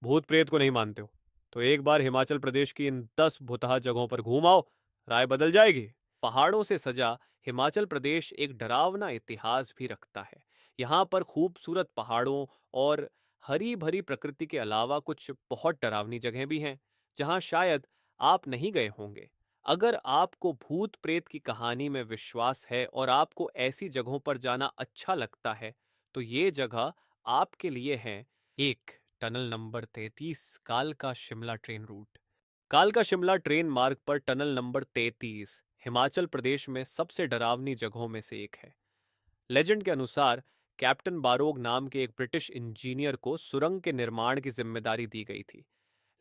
भूत प्रेत को नहीं मानते हो तो एक बार हिमाचल प्रदेश की इन 10 भुतहा जगहों पर घूम आओ, राय बदल जाएगी। पहाड़ों से सजा हिमाचल प्रदेश एक डरावना इतिहास भी रखता है। यहाँ पर खूबसूरत पहाड़ों और हरी भरी प्रकृति के अलावा कुछ बहुत डरावनी जगहें भी हैं जहाँ शायद आप नहीं गए होंगे। अगर आपको भूत प्रेत की कहानी में विश्वास है और आपको ऐसी जगहों पर जाना अच्छा लगता है तो ये जगह आपके लिए है। एक, टनल नंबर 33, कालका शिमला ट्रेन रूट। कालका शिमला ट्रेन मार्ग पर टनल नंबर 33 हिमाचल प्रदेश में सबसे डरावनी जगहों में से एक है। लेजेंड के अनुसार कैप्टन बारोग नाम के एक ब्रिटिश इंजीनियर को सुरंग के निर्माण की जिम्मेदारी दी गई थी,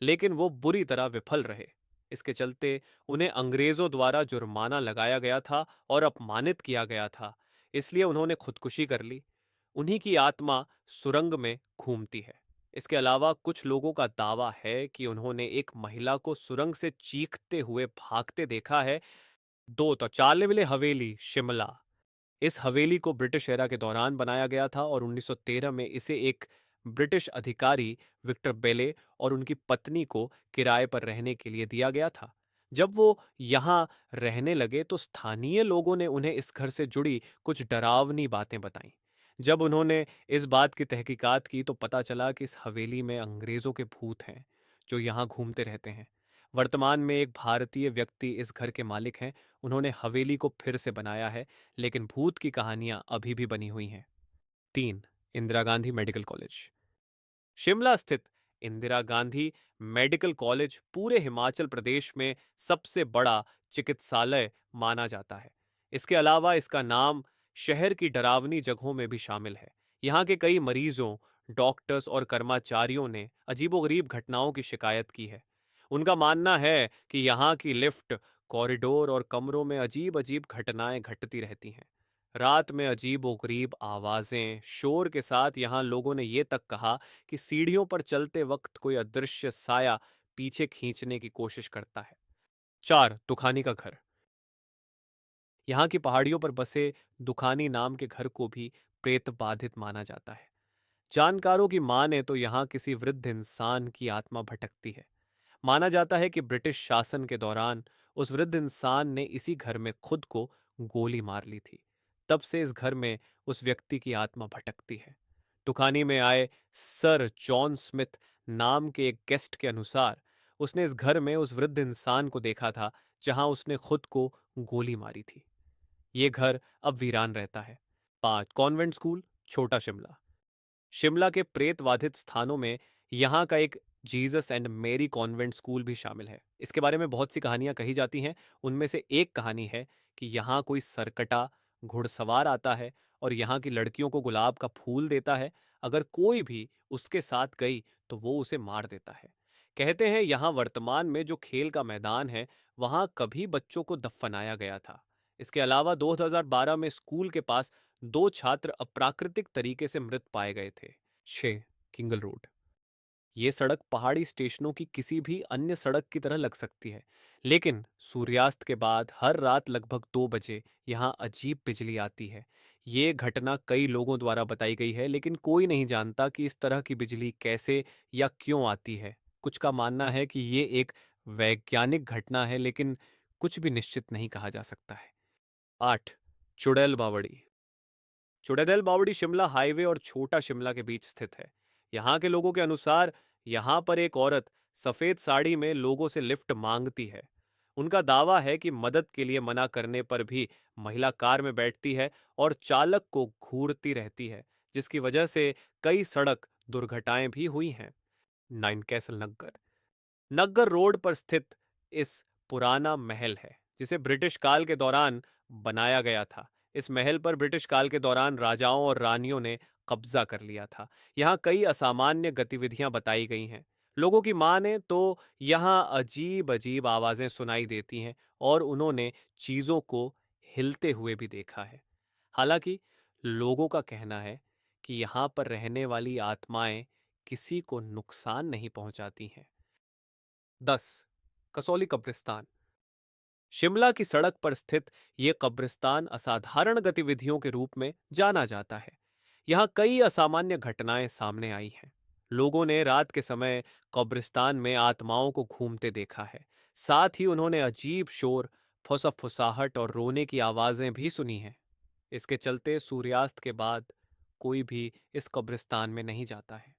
लेकिन वो बुरी तरह विफल रहे। इसके चलते उन्हें अंग्रेजों द्वारा जुर्माना लगाया गया था और अपमानित किया गया था, इसलिए उन्होंने खुदकुशी कर ली। उन्हीं की आत्मा सुरंग में घूमती है। इसके अलावा कुछ लोगों का दावा है कि उन्होंने एक महिला को सुरंग से चीखते हुए भागते देखा है। दो, तो चारलेविले हवेली शिमला। इस हवेली को ब्रिटिश एरा के दौरान बनाया गया था और 1913 में इसे एक ब्रिटिश अधिकारी विक्टर बेले और उनकी पत्नी को किराए पर रहने के लिए दिया गया था। जब वो यहाँ रहने लगे तो स्थानीय लोगों ने उन्हें इस घर से जुड़ी कुछ डरावनी बातें बताईं। जब उन्होंने इस बात की तहकीकात की तो पता चला कि इस हवेली में अंग्रेजों के भूत हैं जो यहाँ घूमते रहते हैं। वर्तमान में एक भारतीय व्यक्ति इस घर के मालिक हैं। उन्होंने हवेली को फिर से बनाया है, लेकिन भूत की कहानियां अभी भी बनी हुई हैं। 3, इंदिरा गांधी मेडिकल कॉलेज। शिमला स्थित इंदिरा गांधी मेडिकल कॉलेज पूरे हिमाचल प्रदेश में सबसे बड़ा चिकित्सालय माना जाता है। इसके अलावा इसका नाम शहर की डरावनी जगहों में भी शामिल है। यहाँ के कई मरीजों, डॉक्टर्स और कर्मचारियों ने अजीबोगरीब घटनाओं की शिकायत की है। उनका मानना है कि यहाँ की लिफ्ट, कॉरिडोर और कमरों में अजीब अजीब घटनाएं घटती रहती हैं। रात में अजीबोगरीब आवाजें, शोर के साथ यहाँ लोगों ने ये तक कहा कि सीढ़ियों पर चलते वक्त कोई अदृश्य साया पीछे खींचने की कोशिश करता है। 4, दुखानी का घर। यहाँ की पहाड़ियों पर बसे दुखानी नाम के घर को भी प्रेत बाधित माना जाता है। जानकारों की माने तो यहाँ किसी वृद्ध इंसान की आत्मा भटकती है। माना जाता है कि ब्रिटिश शासन के दौरान उस वृद्ध इंसान ने इसी घर में खुद को गोली मार ली थी। तब से इस घर में उस व्यक्ति की आत्मा भटकती है। दुकानी में आए सर जॉन स्मिथ नाम के एक गेस्ट के अनुसार उसने इस घर में उस वृद्ध इंसान को देखा था जहां उसने खुद को गोली मारी थी। ये घर अब वीरान रहता है। 5, कॉन्वेंट स्कूल, छोटा शिमला। शिमला के प्रेतवाधित स्थानों में यहाँ का एक जीसस एंड मेरी कॉन्वेंट स्कूल भी शामिल है। इसके बारे में बहुत सी कहानियां कही जाती हैं। उनमें से एक कहानी है कि यहाँ कोई सरकटा घुड़सवार आता है और यहाँ की लड़कियों को गुलाब का फूल देता है। अगर कोई भी उसके साथ गई तो वो उसे मार देता है। कहते हैं यहाँ वर्तमान में जो खेल का मैदान है वहाँ कभी बच्चों को दफनाया गया था। इसके अलावा 2012 में स्कूल के पास 2 छात्र अप्राकृतिक तरीके से मृत पाए गए थे। 6, किंगल रोड। ये सड़क पहाड़ी स्टेशनों की किसी भी अन्य सड़क की तरह लग सकती है, लेकिन सूर्यास्त के बाद हर रात लगभग 2 बजे यहाँ अजीब बिजली आती है। ये घटना कई लोगों द्वारा बताई गई है, लेकिन कोई नहीं जानता कि इस तरह की बिजली कैसे या क्यों आती है। कुछ का मानना है कि ये एक वैज्ञानिक घटना है, लेकिन कुछ भी निश्चित नहीं कहा जा सकता है। 8, चुड़ैल बावड़ी। चुड़ैल बावड़ी शिमला हाईवे और छोटा शिमला के बीच स्थित है। यहाँ के लोगों के अनुसार यहाँ पर एक औरत सफेद साड़ी में लोगों से लिफ्ट मांगती है। उनका दावा है कि मदद के लिए मना करने पर भी महिला कार में बैठती है और चालक को घूरती रहती है, जिसकी वजह से कई सड़क दुर्घटनाएं भी हुई हैं। 9, कैसल नग्गर। नग्गर रोड पर स्थित इस पुराना महल है जिसे ब्रिटिश काल के दौरान बनाया गया था। इस महल पर ब्रिटिश काल के दौरान राजाओं और रानियों ने कब्जा कर लिया था। यहाँ कई असामान्य गतिविधियां बताई गई हैं। लोगों की माने तो यहाँ अजीब अजीब आवाजें सुनाई देती हैं और उन्होंने चीजों को हिलते हुए भी देखा है। हालांकि लोगों का कहना है कि यहाँ पर रहने वाली आत्माएं किसी को नुकसान नहीं पहुंचाती हैं। 10, कसौली कब्रिस्तान। शिमला की सड़क पर स्थित ये कब्रिस्तान असाधारण गतिविधियों के रूप में जाना जाता है। यहाँ कई असामान्य घटनाएं सामने आई हैं। लोगों ने रात के समय कब्रिस्तान में आत्माओं को घूमते देखा है। साथ ही उन्होंने अजीब शोर, फुसफुसाहट और रोने की आवाजें भी सुनी हैं। इसके चलते सूर्यास्त के बाद कोई भी इस कब्रिस्तान में नहीं जाता है।